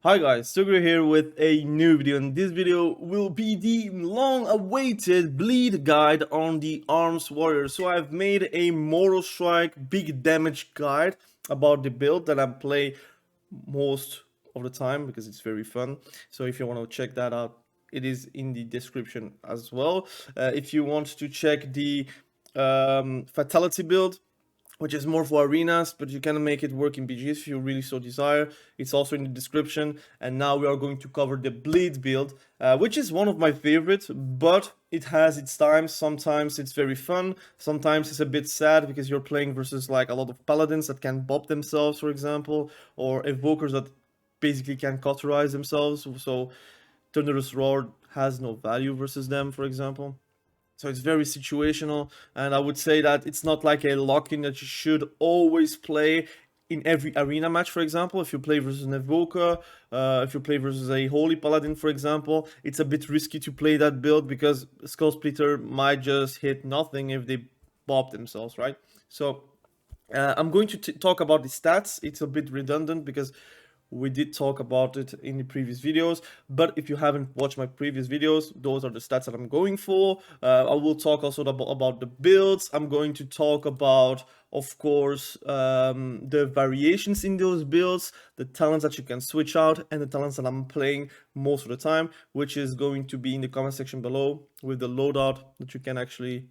Hi guys, Sugar here with a new video, and this video will be the long-awaited bleed guide on the Arms Warrior. So I've made a Mortal Strike big damage guide about the build that I play most of the time because it's very fun. So if you want to check that out, it is in the description as well. If you want to check the Fatality build, which is more for arenas, but you can make it work in BGs if you really so desire. It's also in the description. And now we are going to cover the Bleed build, which is one of my favorites, but it has its times. Sometimes it's very fun, sometimes it's a bit sad because you're playing versus like a lot of paladins that can bop themselves, for example, or evokers that basically can cauterize themselves. So Thunderous Roar has no value versus them, for example. So it's very situational, and I would say that it's not like a lock-in that you should always play in every arena match. For example, if you play versus an evoker, if you play versus a holy paladin, for example, it's a bit risky to play that build because Skull Splitter might just hit nothing if they bop themselves, right? So I'm going to talk about the stats. It's a bit redundant because we did talk about it in the previous videos, but if you haven't watched my previous videos, those are the stats that I'm going for. I will talk also about the builds. I'm going to talk about, of course, the variations in those builds, the talents that you can switch out, and the talents that I'm playing most of the time, which is going to be in the comment section below with the loadout that you can actually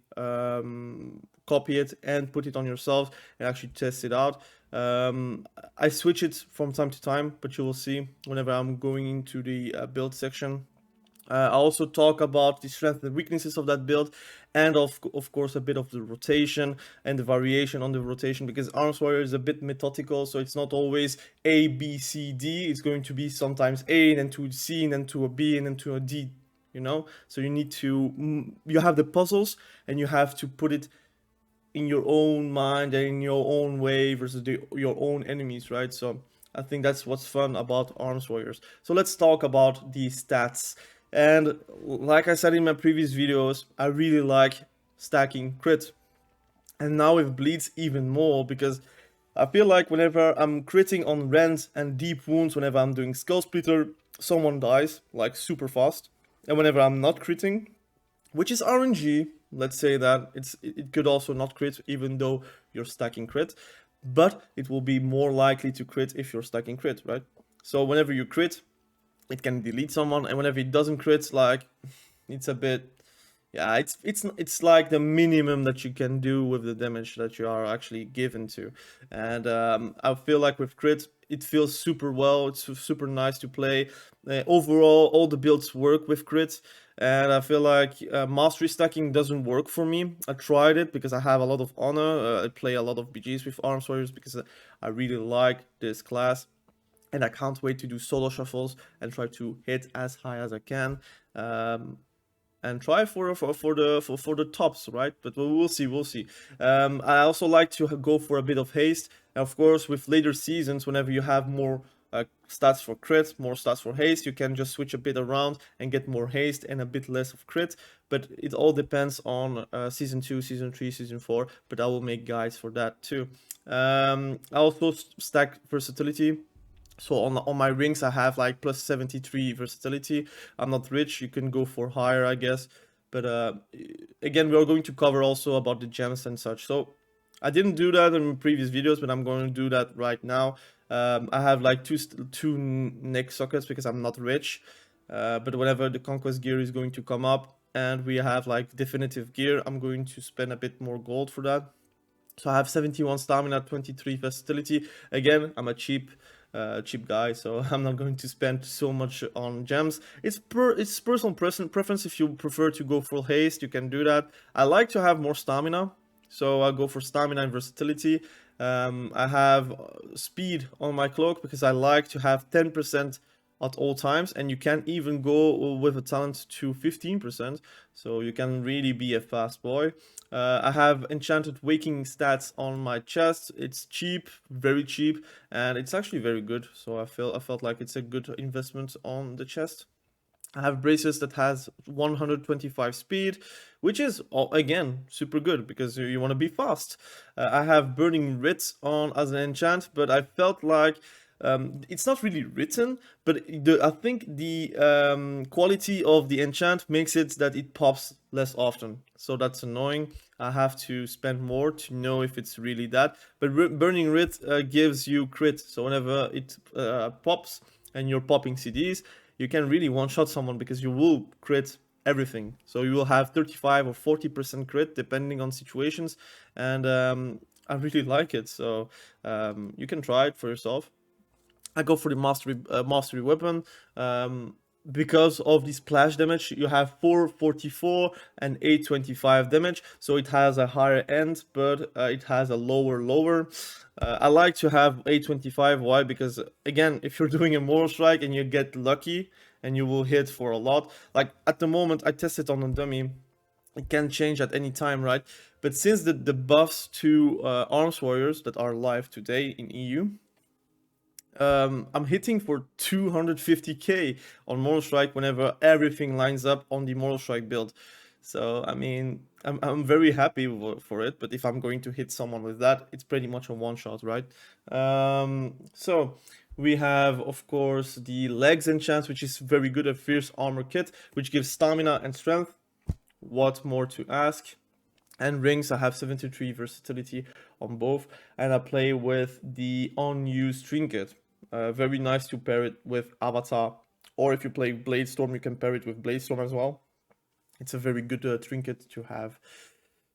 copy it and put it on yourself and actually test it out. I switch it from time to time, but you will see whenever I'm going into the build section. I also talk about the strengths and weaknesses of that build, and of course a bit of the rotation and the variation on the rotation, because Arms Warrior is a bit methodical, so it's not always A, B, C, D. It's going to be sometimes A, and then to C, and then to a B, and then to a D, you know? So you need to, you have the puzzles, and you have to put it in your own mind and in your own way versus your own enemies, right? So I think that's what's fun about Arms Warriors. So let's talk about the stats. And like I said in my previous videos, I really like stacking crit. And now with bleeds even more, because I feel like whenever I'm critting on rends and deep wounds, whenever I'm doing Skull Splitter, someone dies like super fast. And whenever I'm not critting, which is RNG. Let's say that it could also not crit even though you're stacking crit, but it will be more likely to crit if you're stacking crit, right? So whenever you crit, it can delete someone, and whenever it doesn't crit, like it's a bit, yeah, it's like the minimum that you can do with the damage that you are actually given to. And I feel like with crit, it feels super well. It's super nice to play. Overall, all the builds work with crit, and I feel like mastery stacking doesn't work for me. I tried it because I have a lot of honor. I play a lot of BGs with Arms Warriors because I really like this class, and I can't wait to do solo shuffles and try to hit as high as I can. And try for the tops, right? But we'll see, we'll see. I also like to go for a bit of haste. And of course, with later seasons, whenever you have more stats for crit, more stats for haste, you can just switch a bit around and get more haste and a bit less of crit. But it all depends on season 2, season 3, season 4. But I will make guides for that too. I also stack versatility. So on my rings, I have like plus 73 versatility. I'm not rich. You can go for higher, I guess. But again, we are going to cover also about the gems and such. So I didn't do that in previous videos, but I'm going to do that right now. I have like two neck sockets because I'm not rich. But whenever the conquest gear is going to come up and we have like definitive gear, I'm going to spend a bit more gold for that. So I have 71 stamina, 23 versatility. Again, I'm a cheap guy, so I'm not going to spend so much on gems. It's personal preference. If you prefer to go full haste, you can do that. I like to have more stamina, so I go for stamina and versatility. I have speed on my cloak because I like to have 10% at all times, and you can even go with a talent to 15%, so you can really be a fast boy. I have enchanted waking stats on my chest. It's cheap, very cheap, and it's actually very good, so I felt like it's a good investment on the chest. I have braces that has 125 speed, which is again super good because you want to be fast. I have burning writs on as an enchant, but I felt like It's not really written, but I think the quality of the enchant makes it that it pops less often. So that's annoying. I have to spend more to know if it's really that. But Burning Writ gives you crit. So whenever it pops and you're popping CDs, you can really one-shot someone because you will crit everything. So you will have 35 or 40% crit depending on situations. And I really like it. So you can try it for yourself. I go for the mastery weapon. Because of the splash damage, you have 444 and 825 damage, so it has a higher end, but it has a lower. I like to have 825. Why? Because again, if you're doing a mortal strike and you get lucky and you will hit for a lot, like at the moment I tested on a dummy, it can change at any time, right? But since the buffs to arms warriors that are live today in EU, I'm hitting for 250k on Mortal Strike whenever everything lines up on the Mortal Strike build. So, I mean, I'm very happy for it, but if I'm going to hit someone with that, it's pretty much a one-shot, right? So, we have, of course, the legs enchant, which is very good at Fierce Armor Kit, which gives stamina and strength. What more to ask? And rings, I have 73 versatility on both, and I play with the unused trinket. Very nice to pair it with Avatar, or if you play Bladestorm, you can pair it with Bladestorm as well. It's a very good trinket to have.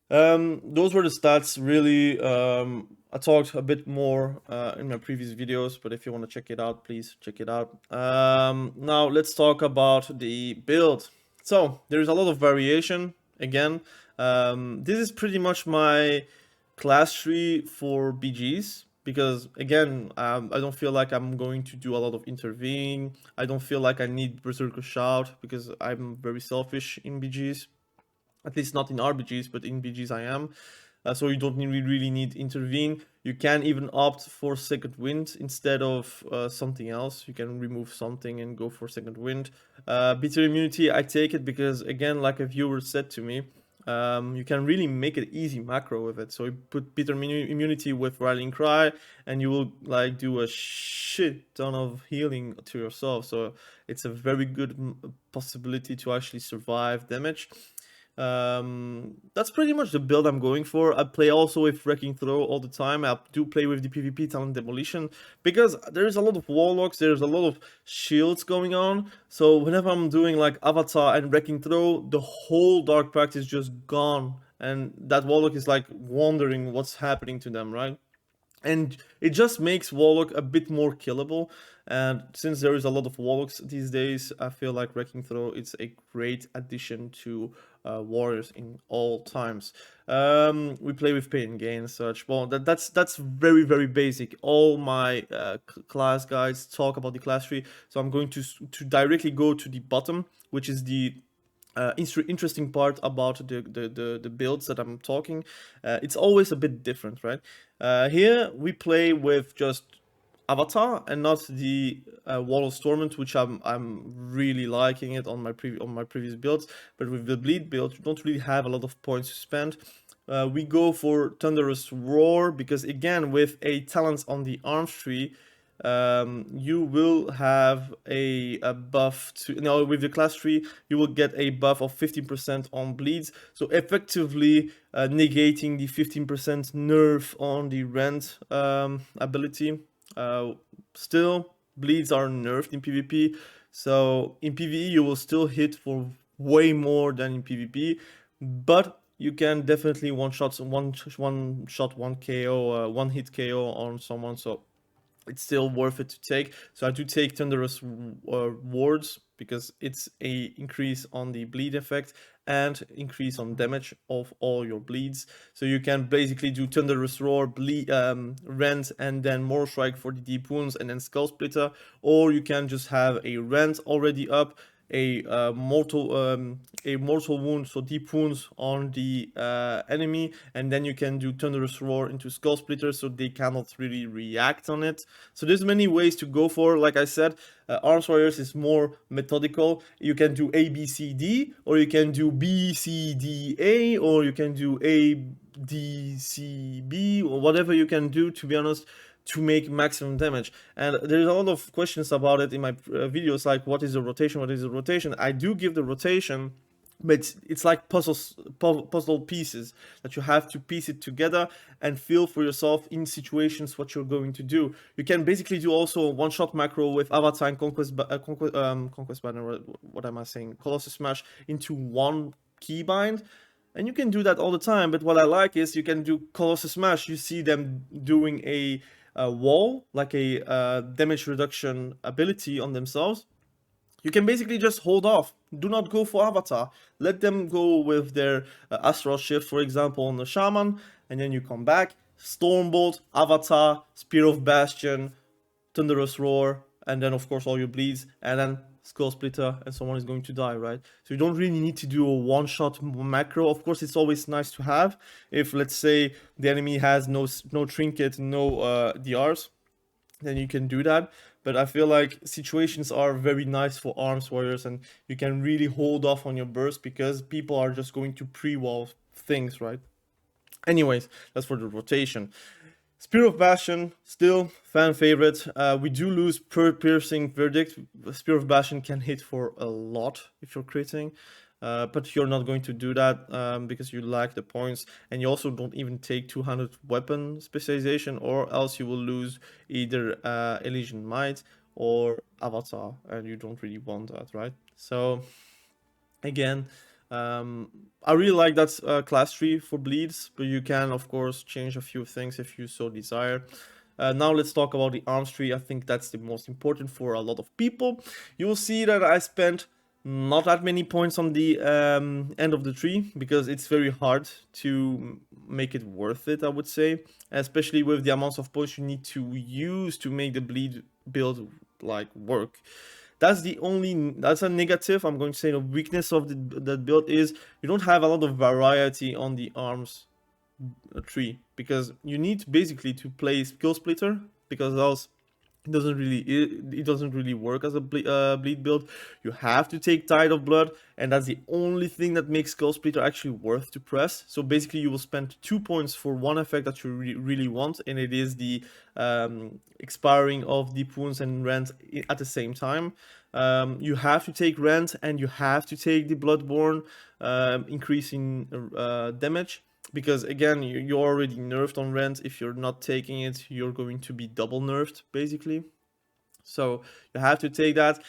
Those were the stats, really. I talked a bit more in my previous videos, but if you want to check it out, please check it out. Now let's talk about the build. So there's a lot of variation. Again, this is pretty much my class tree for BGs, because again, I don't feel like I'm going to do a lot of intervene. I don't feel like I need Berserker Shout because I'm very selfish in BGs. At least not in RBGs, but in BGs I am. So you don't really need intervene. You can even opt for second wind instead of something else. You can remove something and go for second wind. Bitter immunity, I take it because again, like a viewer said to me, you can really make it easy macro with it. So you put bitter immunity with Rallying Cry, and you will like do a shit ton of healing to yourself. So it's a very good possibility to actually survive damage. That's pretty much the build I'm going for. I play also with Wrecking Throw all the time. I do play with the PvP Talent Demolition because there's a lot of warlocks, there's a lot of shields going on. So whenever I'm doing like Avatar and Wrecking Throw, the whole Dark Pact is just gone, and that warlock is like wondering what's happening to them, right? And it just makes Warlock a bit more killable. And since there is a lot of Warlocks these days, I feel like Wrecking Throw is a great addition to Warriors in all times. We play with Pain and Gain and such. Well, that's very basic. All my class guides talk about the class tree, so I'm going to directly go to the bottom, which is the interesting part about the builds that I'm talking. It's always a bit different, right? Here we play with just Avatar and not the Wall of Torment, which I'm really liking it on my previous builds. But with the Bleed build, you don't really have a lot of points to spend. We go for Thunderous Roar because again, with a talent on the arms tree, you will have a buff to now with the class tree. You will get a buff of 15% on bleeds, so effectively negating the 15% nerf on the rend ability. Still, bleeds are nerfed in PvP, so in PvE you will still hit for way more than in PvP, but you can definitely one shot one KO, one hit KO on someone. So it's still worth it to take. So I do take Thunderous Wards because it's a increase on the bleed effect and increase on damage of all your bleeds. So you can basically do Thunderous Roar, bleed, Rend, and then Mortal Strike for the deep wounds, and then Skull Splitter. Or you can just have a Rend already up, a mortal wound, so deep wounds on the enemy, and then you can do Thunderous Roar into Skull Splitter, so they cannot really react on it. So there's many ways to go for. Like I said, Arms Warriors is more methodical. You can do A, B, C, D, or you can do B, C, D, A, or you can do A, D, C, B, or whatever you can do, to be honest. to make maximum damage. And there's a lot of questions about it in my videos, like what is the rotation, what is the rotation. I do give the rotation, but it's like puzzle pieces that you have to piece it together and feel for yourself in situations what you're going to do. You can basically do also a one-shot macro with Avatar and Conquest Banner, what am I saying, Colossus Smash into one keybind. And you can do that all the time, but what I like is you can do Colossus Smash. You see them doing a wall, like a damage reduction ability on themselves. You can basically just hold off. Do not go for Avatar. Let them go with their Astral Shift, for example, on the Shaman, and then you come back, Stormbolt, Avatar, Spear of Bastion, Thunderous Roar, and then of course all your bleeds, and then Skull Splitter, and someone is going to die, right? So you don't really need to do a one-shot macro. Of course, it's always nice to have if, let's say, the enemy has no trinket, no DRs, then you can do that. But I feel like situations are very nice for arms warriors, and you can really hold off on your burst because people are just going to pre-wall things, right? Anyways, that's for the rotation. Spear of Bastion, still fan favorite. We do lose per piercing verdict. Spear of Bastion can hit for a lot if you're critting, but you're not going to do that because you lack the points, and you also don't even take 200 weapon specialization, or else you will lose either Elysian Might or Avatar, and you don't really want that, right? So again, I really like that class tree for bleeds, but you can of course change a few things if you so desire. Now let's talk about the arms tree. I think that's the most important for a lot of people. You will see that I spent not that many points on the end of the tree because it's very hard to make it worth it, I would say, especially with the amounts of points you need to use to make the bleed build like work. That's a negative. I'm going to say the weakness of that build is you don't have a lot of variety on the arms tree, because you need basically to play Skill Splitter, because else it doesn't really work as a bleed build. You have to take Tide of Blood, and that's the only thing that makes Skull Splitter actually worth to press. So basically you will spend 2 points for one effect that you really want, and it is the expiring of Deep Wounds and Rend at the same time. You have to take Rend, and you have to take the Bloodborne, increasing damage. Because again, you're already nerfed on Rend. If you're not taking it, you're going to be double nerfed, basically. So you have to take that.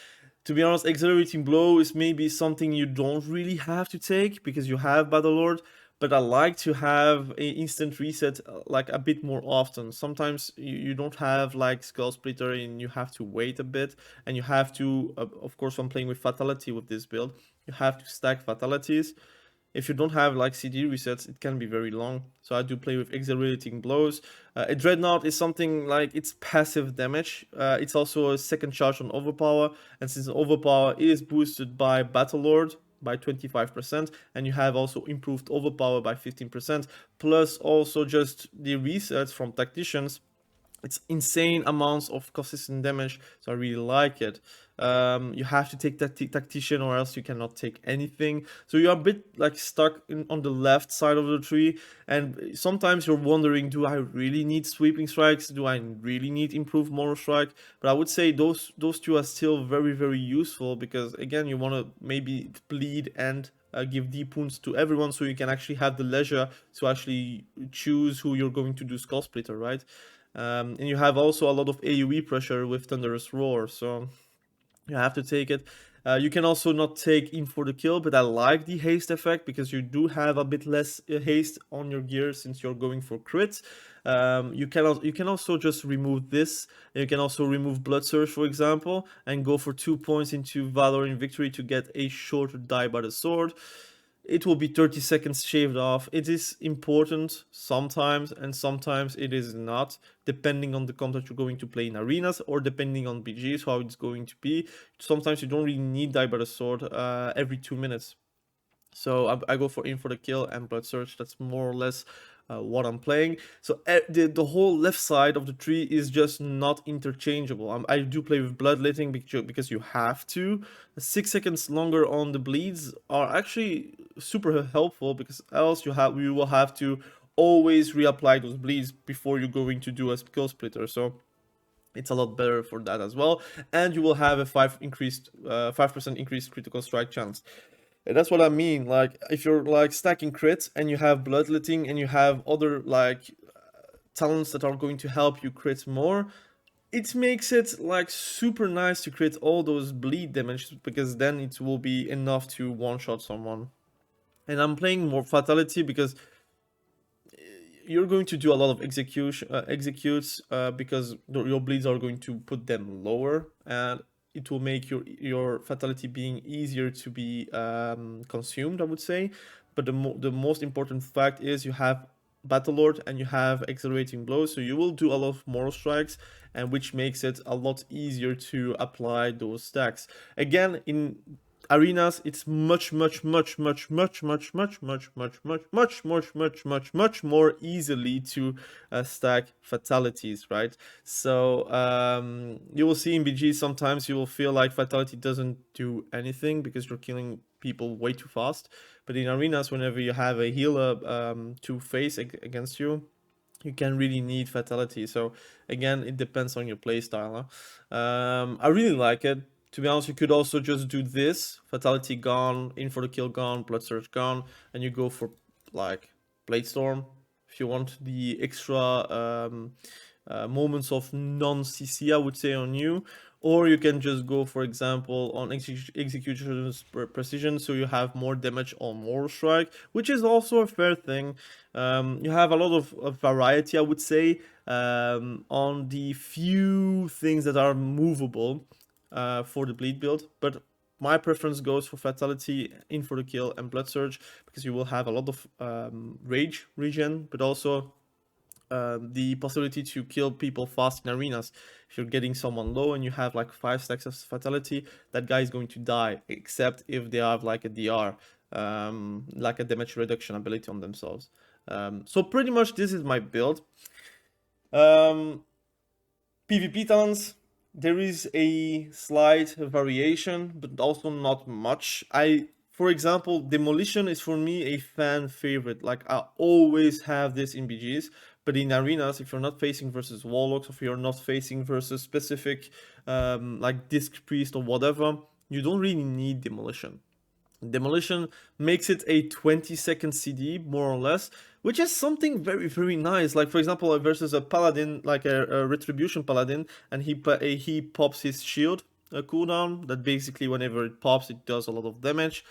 To be honest, Accelerating Blow is maybe something you don't really have to take because you have Battlelord. But I like to have an instant reset like a bit more often. Sometimes you don't have like Skull Splitter and you have to wait a bit. And you have to, of course, I'm playing with Fatality with this build, you have to stack Fatalities. If you don't have like CD resets, it can be very long. So I do play with Exhilarating Blows. A Dreadnought is something like it's passive damage. It's also a second charge on Overpower. And since Overpower is boosted by Battlelord by 25%, and you have also improved Overpower by 15%, plus also just the resets from Tacticians, it's insane amounts of consistent damage, so I really like it. You have to take that Tactician or else you cannot take anything. So you're a bit like stuck on the left side of the tree, and sometimes you're wondering, do I really need Sweeping Strikes? Do I really need Improved Mono Strike? But I would say those two are still very useful, because again, you want to maybe bleed and give deep wounds to everyone, so you can actually have the leisure to actually choose who you're going to do Skull Splitter, right? And you have also a lot of AoE pressure with Thunderous Roar, so you have to take it. You can also not take in for the kill, but I like the haste effect because you do have a bit less haste on your gear since you're going for crits. You can also just remove this. You can also remove Blood Surge, for example, and go for 2 points into Valor in Victory to get a shorter die by the sword. It will be 30 seconds shaved off. It is important sometimes, and sometimes it is not, depending on the comp that you're going to play in arenas, or depending on BGs, how it's going to be. Sometimes you don't really need die by the sword every 2 minutes. So I go in for the kill and Blood Surge. That's more or less what I'm playing. So the whole left side of the tree is just not interchangeable. I do play with Bloodletting because you have to. 6 seconds longer on the bleeds are actually super helpful, because else you will have to always reapply those bleeds before you're going to do a skill splitter. So it's a lot better for that as well, and you will have a 5% increased critical strike chance. And that's what I mean. Like if you're like stacking crits and you have bloodletting and you have other like talents that are going to help you crit more, it makes it like super nice to crit all those bleed damage, because then it will be enough to one-shot someone. And I'm playing more Fatality because you're going to do a lot of executes because your bleeds are going to put them lower, and it will make your Fatality being easier to be consumed, I would say. But the most important fact is you have Battle Lord and you have accelerating blows, so you will do a lot of moral strikes, and which makes it a lot easier to apply those stacks. Again, in arenas, it's much more easily to stack fatalities, right? So you will see in BG sometimes you will feel like Fatality doesn't do anything because you're killing people way too fast. But in arenas, whenever you have a healer to face against you, you can really need Fatality. So again, it depends on your playstyle. I really like it. To be honest, you could also just do this: Fatality gone, in for the kill gone, Blood Surge gone, and you go for like Blade Storm if you want the extra moments of non-CC, I would say, on you. Or you can just go, for example, on execution's precision, so you have more damage on more strike, which is also a fair thing. You have a lot of variety, I would say, on the few things that are movable for the bleed build, but my preference goes for Fatality, in for the kill, and Blood Surge, because you will have a lot of rage regen, but also the possibility to kill people fast in arenas. If you're getting someone low and you have like 5 stacks of Fatality, that guy is going to die, except if they have like a DR, like a damage reduction ability on themselves. So pretty much this is my build. PvP talents, there is a slight variation, but also not much. For example, Demolition is for me a fan favorite. Like I always have this in BGs, but in arenas, if you're not facing versus warlocks, if you're not facing versus specific like disc priest or whatever, you don't really need Demolition. Demolition makes it a 20-second CD, more or less, which is something very nice. Like, for example, versus a paladin, like a retribution paladin, and he pops his shield cooldown, that basically whenever it pops, it does a lot of damage.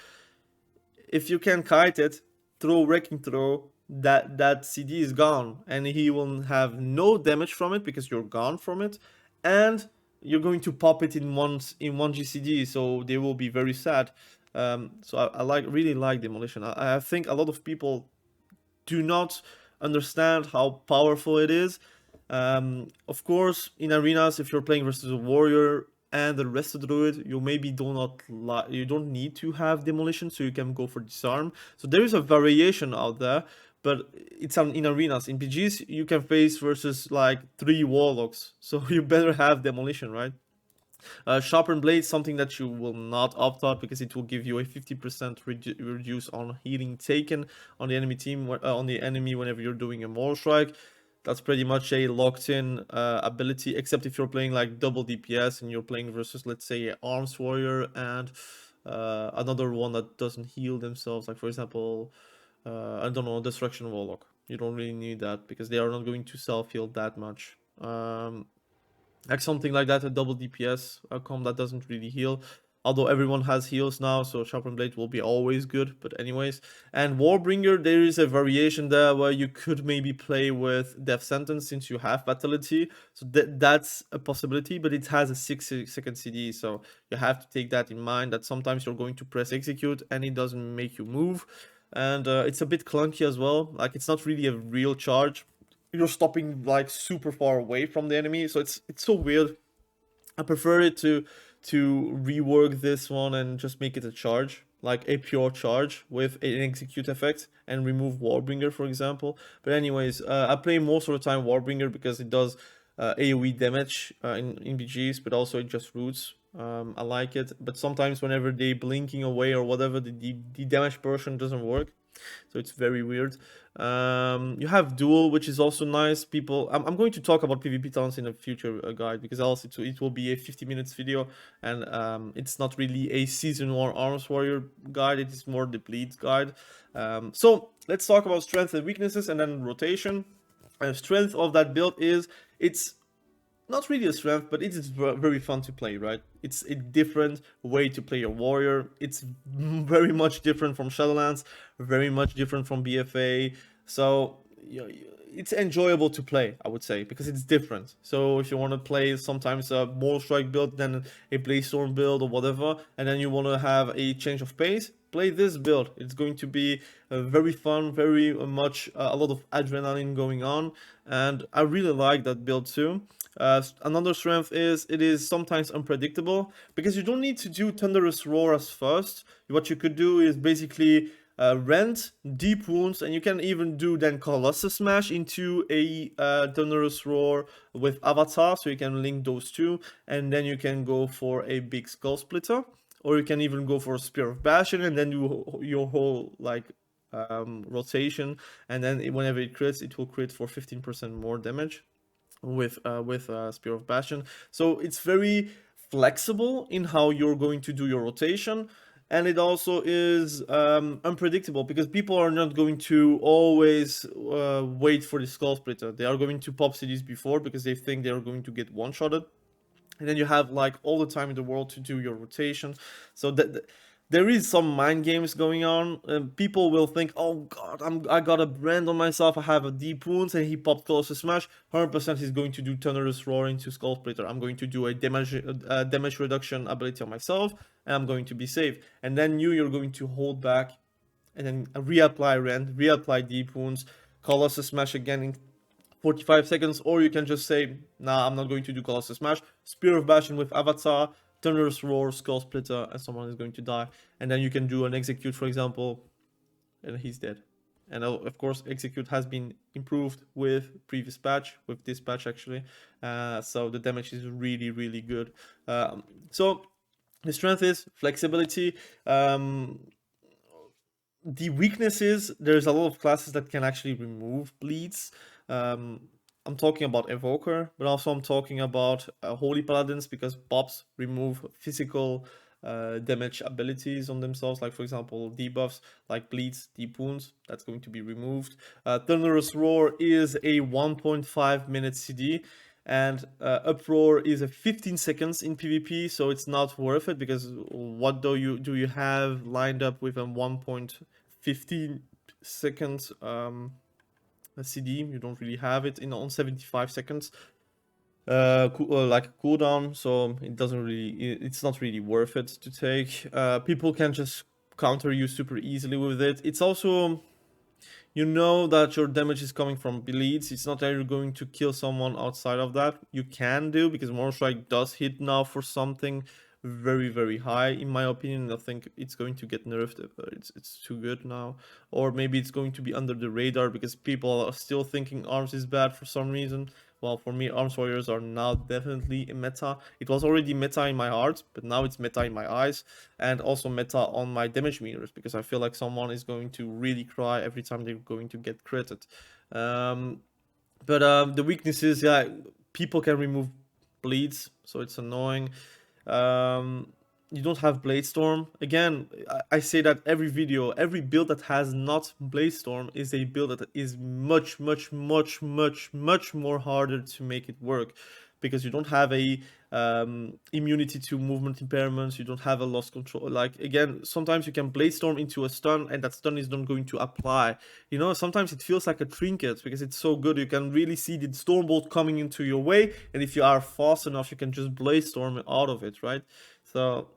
If you can kite it, throw Wrecking Throw, that CD is gone, and he will have no damage from it because you're gone from it, and you're going to pop it in one GCD, so they will be very sad. So I really like Demolition. I think a lot of people do not understand how powerful it is. Of course, in arenas, if you're playing versus a warrior and the rest of the druid, you maybe you don't need to have Demolition, so you can go for Disarm. So there is a variation out there, but it's in arenas. In PGs, you can face versus like 3 warlocks, so you better have Demolition, right? Sharpened Blade, something that you will not opt out because it will give you a 50% reduce on healing taken on the enemy team, on the enemy whenever you're doing a Mortal Strike. That's pretty much a locked-in ability, except if you're playing like double DPS and you're playing versus, let's say, an Arms Warrior and another one that doesn't heal themselves, like for example, I don't know, Destruction Warlock. You don't really need that because they are not going to self-heal that much. Like something like that, a double DPS comp that doesn't really heal. Although everyone has heals now, so Sharpened Blade will be always good. But anyways, and Warbringer, there is a variation there where you could maybe play with Death Sentence since you have Fatality. So that's a possibility, but it has a 6-second CD, so you have to take that in mind, that sometimes you're going to press execute and it doesn't make you move. And it's a bit clunky as well. Like it's not really a real charge. You're stopping like super far away from the enemy, so it's so weird. I prefer it to rework this one and just make it a charge, like a pure charge with an execute effect, and remove Warbringer, for example. But anyways, I play most of the time Warbringer because it does AoE damage in BGs, but also it just roots. I like it, but sometimes whenever they blinking away or whatever, the damage portion doesn't work. So it's very weird. You have duel, which is also nice. People, I'm going to talk about PvP talents in a future guide, because else it will be a 50 minutes video, and it's not really a season or arms warrior guide. It is more the bleed guide. So let's talk about strengths and weaknesses, and then rotation. Strength of that build is it's not really a strength, but it is very fun to play, right? It's a different way to play a warrior. It's very much different from Shadowlands, very much different from BFA. So it's enjoyable to play, I would say, because it's different. So if you want to play sometimes a more strike build than a Blaze-Storm build or whatever, and then you want to have a change of pace, play this build. It's going to be very fun, very much a lot of adrenaline going on, and I really like that build too. Another strength is it is sometimes unpredictable, because you don't need to do Thunderous Roar as first. What you could do is basically Rend, Deep Wounds, and you can even do then Colossus Smash into a Thunderous Roar with Avatar, so you can link those two, and then you can go for a big Skull Splitter, or you can even go for a Spear of Bastion, and then do your whole like rotation, and then whenever it crits, it will crit for 15% more damage with Spear of Bastion. So it's very flexible in how you're going to do your rotation, and it also is unpredictable, because people are not going to always wait for the Skull Splitter. They are going to pop cities before, because they think they are going to get one-shotted, and then you have like all the time in the world to do your rotation. So that there is some mind games going on, and people will think, oh god, I got a brand on myself, I have a deep wounds, and he popped Colossus Smash, 100% he's going to do Thunderous Roar into Skull Splitter. I'm going to do a damage reduction ability on myself, and I'm going to be safe. And then you're going to hold back, and then reapply Rend, reapply deep wounds, Colossus Smash again in 45 seconds, or you can just say, nah, I'm not going to do Colossus Smash, Spear of Bastion with Avatar, Thunderous Roar, Skull Splitter, and someone is going to die. And then you can do an Execute, for example, and he's dead. And of course, Execute has been improved with previous patch, with this patch actually. So the damage is really, really good. So the strength is flexibility. The weakness is there's a lot of classes that can actually remove bleeds. I'm talking about Evoker, but also I'm talking about Holy Paladins, because Pops remove physical damage abilities on themselves, like for example debuffs like Bleeds, Deep Wounds, that's going to be removed. Thunderous Roar is a 1.5 minute CD, and Uproar is a 15 seconds in PvP, so it's not worth it, because what do you have lined up with a 1.15 seconds a CD? You don't really have it on 75 seconds like cooldown, so it doesn't really, it's not really worth it to take. People can just counter you super easily with it. It's also, you know that your damage is coming from bleeds. It's not that you're going to kill someone outside of that. You can do, because Moral Strike does hit now for something very, very high, in my opinion. I think it's going to get nerfed. It's too good now. Or maybe it's going to be under the radar, because people are still thinking arms is bad for some reason. Well, for me, arms warriors are now definitely a meta. It was already meta in my heart, but now it's meta in my eyes, and also meta on my damage meters, because I feel like someone is going to really cry every time they're going to get critted. But the weakness is, yeah, people can remove bleeds, so it's annoying. You don't have Bladestorm. Again, I say that every video, every build that has not Bladestorm is a build that is much, much, much, much, much more harder to make it work, because you don't have a immunity to movement impairments, you don't have a lost control. Like, again, sometimes you can Bladestorm into a stun, and that stun is not going to apply. You know, sometimes it feels like a trinket, because it's so good. You can really see the Stormbolt coming into your way, and if you are fast enough, you can just Bladestorm out of it, right? So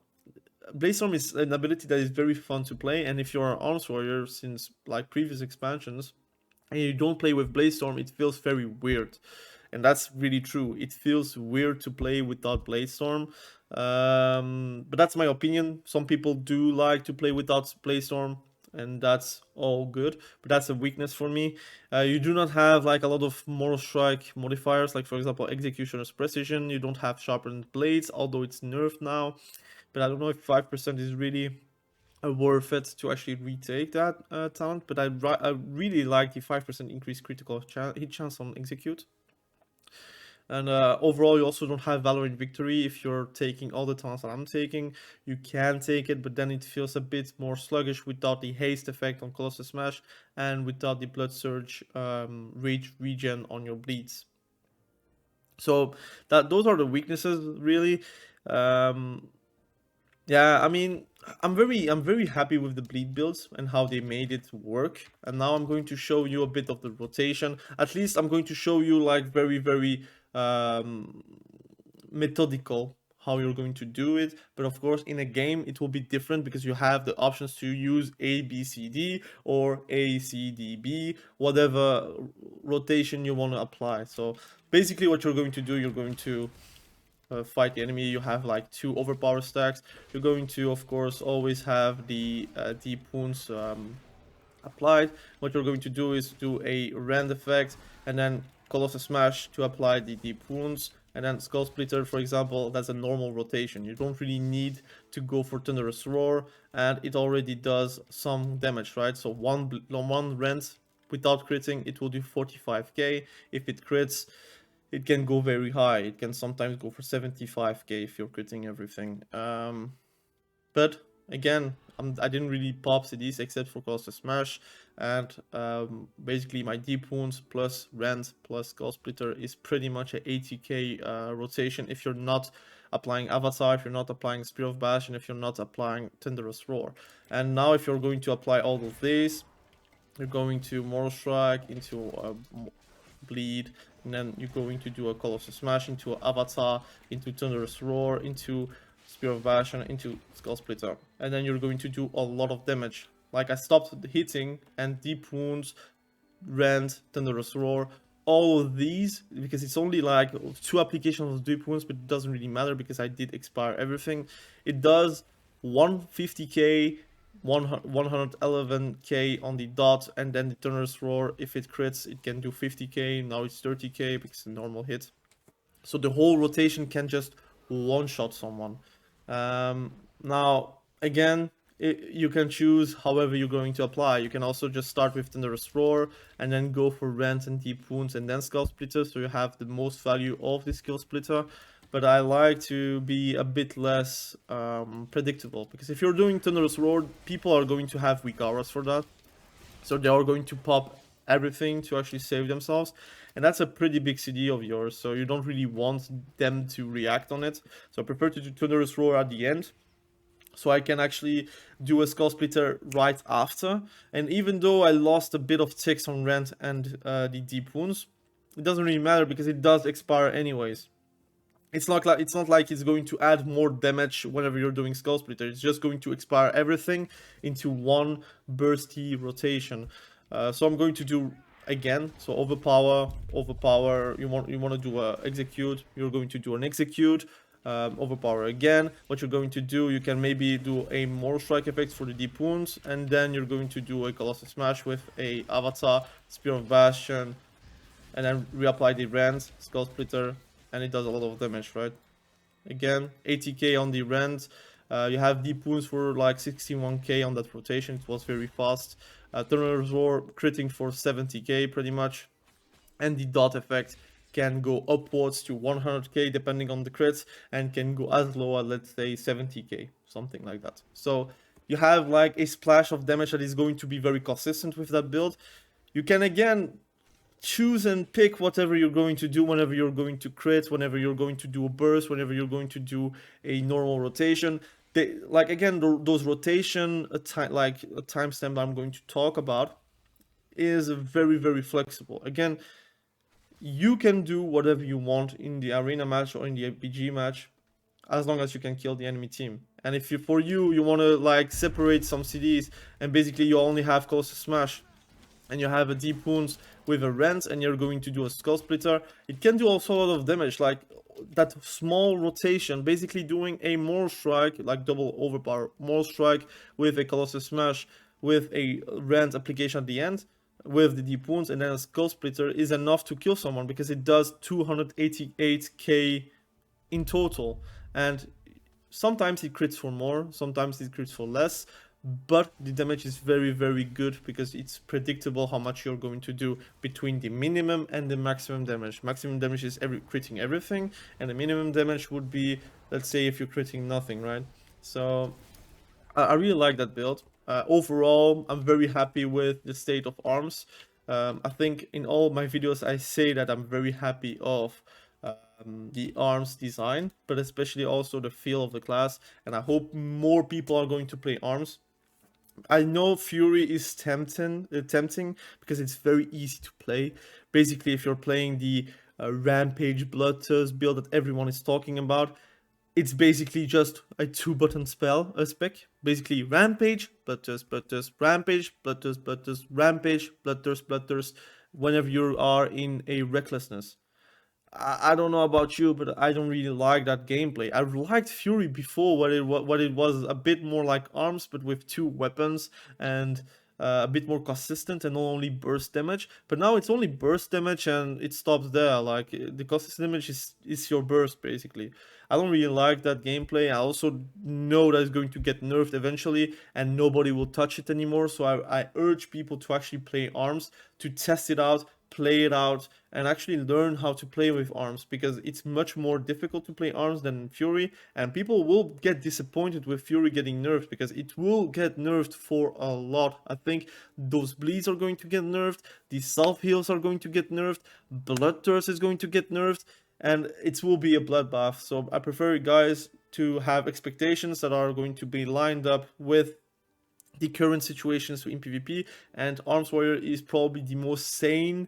Bladestorm is an ability that is very fun to play, and if you're an arms warrior since like previous expansions, and you don't play with Bladestorm, it feels very weird. And that's really true. It feels weird to play without Bladestorm. But that's my opinion. Some people do like to play without Bladestorm, and that's all good. But that's a weakness for me. You do not have like a lot of Moral Strike modifiers, like for example Executioner's Precision. You don't have Sharpened Blades, although it's nerfed now. But I don't know if 5% is really worth it to actually retake that talent, but I really like the 5% increased critical hit chance on execute. And overall, you also don't have Valorant Victory if you're taking all the talents that I'm taking. You can take it, but then it feels a bit more sluggish without the haste effect on Colossus Smash and without the Blood Surge rage regen on your bleeds. So those are the weaknesses, really. Yeah, I mean, I'm very happy with the bleed builds and how they made it work. And now I'm going to show you a bit of the rotation. At least I'm going to show you like very methodical how you're going to do it. But of course, in a game, it will be different because you have the options to use A, B, C, D or A, C, D, B, whatever rotation you want to apply. So basically what you're going to do, you're going to fight the enemy. You have like 2 overpower stacks. You're going to, of course, always have the deep wounds applied. What you're going to do is do a rend effect and then Colossus Smash to apply the deep wounds, and then Skull Splitter, for example, that's a normal rotation. You don't really need to go for Thunderous Roar, and it already does some damage, right? So one rend without critting, it will do 45k. If it crits, it can go very high. It can sometimes go for 75k if you're critting everything. But again, I didn't really pop CDs except for Colossus Smash, and basically my deep wounds plus rend plus Skull Splitter is pretty much a 80k rotation if you're not applying Avatar, if you're not applying Spear of Bash, and if you're not applying Thunderous Roar. And now if you're going to apply all of these, you're going to Mortal Strike into bleed, and then you're going to do a Colossus Smash into Avatar, into Thunderous Roar, into Spear of Bash, and into Skull Splitter. And then you're going to do a lot of damage. Like I stopped hitting, and Deep Wounds, Rend, Thunderous Roar, all of these, because it's only like 2 applications of Deep Wounds, but it doesn't really matter because I did expire everything. It does 150k, 111k on the dot, and then the Thunderous Roar, if it crits, it can do 50k. Now it's 30k because it's a normal hit. So the whole rotation can just one-shot someone. Now, again, you can choose however you're going to apply. You can also just start with Thunderous Roar and then go for Rend and Deep Wounds and then Skull Splitter, so you have the most value of the Skill Splitter. But I like to be a bit less predictable, because if you're doing Thunderous Roar, people are going to have weak auras for that. So they are going to pop everything to actually save themselves, and that's a pretty big CD of yours, so you don't really want them to react on it. So I prefer to do Thunderous Roar at the end, so I can actually do a Skull Splitter right after. And even though I lost a bit of ticks on Rend and the Deep Wounds, it doesn't really matter because it does expire anyways. It's not like it's going to add more damage whenever you're doing Skull Splitter. It's just going to expire everything into one bursty rotation. So I'm going to do again. So overpower. You want to do a execute. You're going to do an execute. Overpower again. What you're going to do, you can maybe do a Mortal Strike effect for the Deep Wounds, and then you're going to do a Colossus Smash with a Avatar, Spear of Bastion, and then reapply the Rend, Skull Splitter, and it does a lot of damage, right? Again, 80k on the Rend. You have Deep Wounds for like 61k on that rotation. It was very fast. Thunderous Roar critting for 70k pretty much. And the dot effect can go upwards to 100k depending on the crits, and can go as low as, let's say, 70k, something like that. So you have like a splash of damage that is going to be very consistent with that build. You can again choose and pick whatever you're going to do whenever you're going to crit, whenever you're going to do a burst, whenever you're going to do a normal rotation. Like again, those rotation like a timestamp that I'm going to talk about is very flexible. Again, you can do whatever you want in the arena match or in the RPG match, as long as you can kill the enemy team. And if you want to like separate some CDs, and basically you only have Colossus Smash, and you have a Deep Wounds with a Rend, and you're going to do a Skull Splitter, it can do also a lot of damage. Like that small rotation, basically doing a Mortal Strike, like double overpower Mortal Strike with a Colossus Smash with a Rend application at the end, with the Deep Wounds, and then a Skull Splitter is enough to kill someone, because it does 288k in total. And sometimes it crits for more, sometimes it crits for less, but the damage is very, very good because it's predictable how much you're going to do between the minimum and the maximum damage. Maximum damage is critting everything, and the minimum damage would be, let's say, if you're critting nothing, right? So I really like that build. Overall, I'm very happy with the state of arms. I think in all my videos I say that I'm very happy of the arms design, but especially also the feel of the class, and I hope more people are going to play arms. I know Fury is tempting because it's very easy to play. Basically, if you're playing the Rampage Bloodthirst build that everyone is talking about, it's basically just a 2-button spec. Basically, Rampage, Bloodthirst, Bloodthirst, Rampage, Bloodthirst, Bloodthirst, Rampage, Bloodthirst, Bloodthirst, whenever you are in a recklessness. I don't know about you, but I don't really like that gameplay. I liked Fury before, what it was a bit more like arms, but with 2 weapons and a bit more consistent and not only burst damage. But now it's only burst damage and it stops there. Like the consistent damage is your burst basically. I don't really like that gameplay. I also know that it's going to get nerfed eventually and nobody will touch it anymore. So I urge people to actually play arms, to test it out, play it out, and actually learn how to play with arms, because it's much more difficult to play arms than Fury, and people will get disappointed with Fury getting nerfed because it will get nerfed for a lot. I think those bleeds are going to get nerfed, the self heals are going to get nerfed, Bloodthirst is going to get nerfed, and it will be a bloodbath. So I prefer guys to have expectations that are going to be lined up with the current situations in PvP, and Arms Warrior is probably the most sane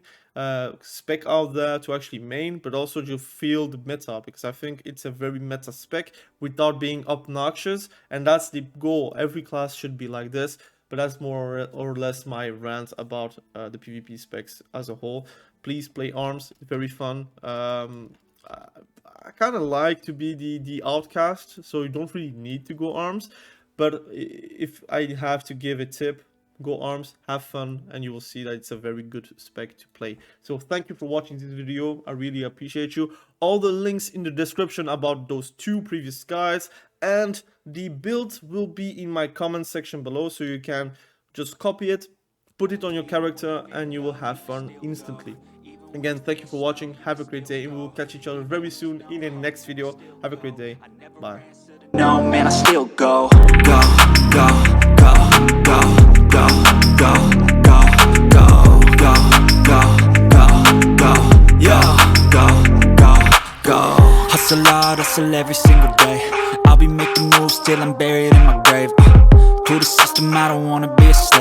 spec out there to actually main, but also to feel the meta, because I think it's a very meta spec without being obnoxious, and that's the goal. Every class should be like this, but that's more or less my rant about the PvP specs as a whole. Please play arms, it's very fun. I kind of like to be the outcast, so you don't really need to go arms. But if I have to give a tip, go arms, have fun, and you will see that it's a very good spec to play. So thank you for watching this video. I really appreciate you. All the links in the description about those 2 previous guides, and the build will be in my comment section below, so you can just copy it, put it on your character, and you will have fun instantly. Again, thank you for watching. Have a great day, and we will catch each other very soon in the next video. Have a great day. Bye. No, man, I still go, go, go, go, go, go, go, go, go, go, go, go, go, yeah, go, go, go. Hustle hard, hustle every single day. I'll be making moves till I'm buried in my grave. To the system, I don't wanna be a slave.